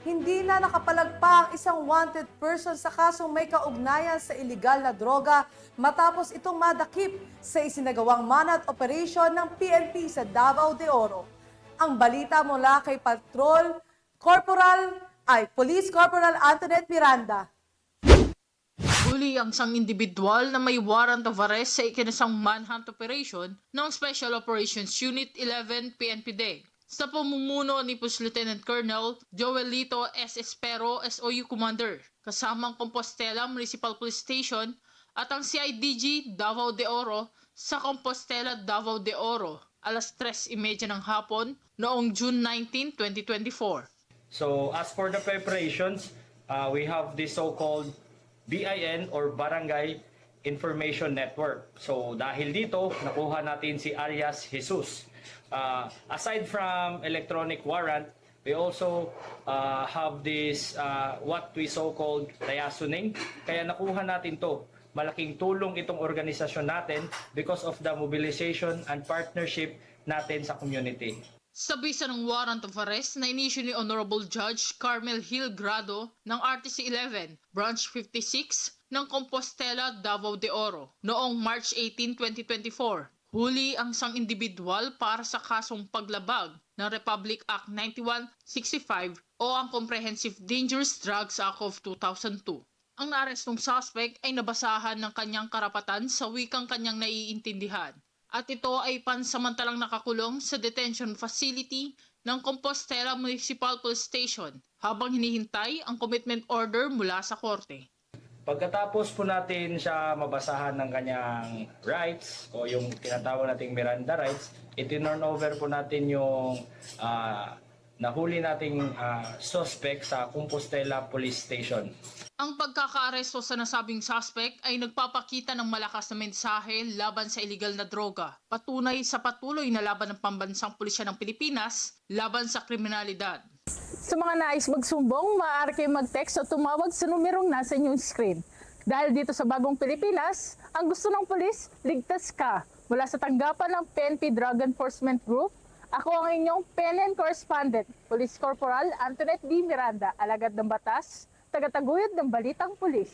hindi na nakapalagpa ang isang wanted person sa kasong may kaugnayan sa iligal na droga matapos itong madakip sa isinagawang manhunt operation ng PNP sa Davao de Oro. Ang balita mula kay Police Corporal Antoinette Miranda. Huli ang isang individual na may warrant of arrest sa ikinasang manhunt operation ng Special Operations Unit 11 PNP-DE sa pamumuno ni Police Lieutenant Colonel Joelito S. Espero, SOU Commander, kasamang Compostela Municipal Police Station at ang CIDG Davao de Oro sa Compostela, Davao de Oro, alas 3:30 ng hapon noong June 19, 2024. So as for the preparations, we have this so-called BIN or Barangay Information Network. So dahil dito, nakuha natin si Arias Jesus. Aside from electronic warrant, we also have this what we so-called layasuning. Kaya nakuha natin to. Malaking tulong itong organisasyon natin because of the mobilization and partnership natin sa community. Sa bisa ng warrant of arrest na inisyu ni Honorable Judge Carmel Hill Grado ng RTC 11, Branch 56 ng Compostela, Davao de Oro noong March 18, 2024. Huli ang isang individual para sa kasong paglabag ng Republic Act 9165 o ang Comprehensive Dangerous Drugs Act of 2002. Ang naarestong suspect ay nabasahan ng kanyang karapatan sa wikang kanyang naiintindihan. At ito ay pansamantalang nakakulong sa detention facility ng Compostela Municipal Police Station habang hinihintay ang commitment order mula sa korte. Pagkatapos po natin siya mabasahan ng kanyang rights o yung tinatawag nating Miranda rights, itinurn over po natin yung nahuli nating suspect sa Compostela Police Station. Ang pagkakaaresto sa nasabing suspect ay nagpapakita ng malakas na mensahe laban sa iligal na droga, patunay sa patuloy na laban ng pambansang pulisya ng Pilipinas laban sa kriminalidad. Sa mga nais magsumbong, maaari kayong mag-text o tumawag sa numerong nasa inyong screen. Dahil dito sa Bagong Pilipinas, ang gusto ng pulis, ligtas ka. Mula sa tanggapan ng PNP Drug Enforcement Group, ako ang inyong PNN correspondent, Police Corporal Antoinette D. Miranda, alagad ng batas, tagataguyod ng Balitang Pulis.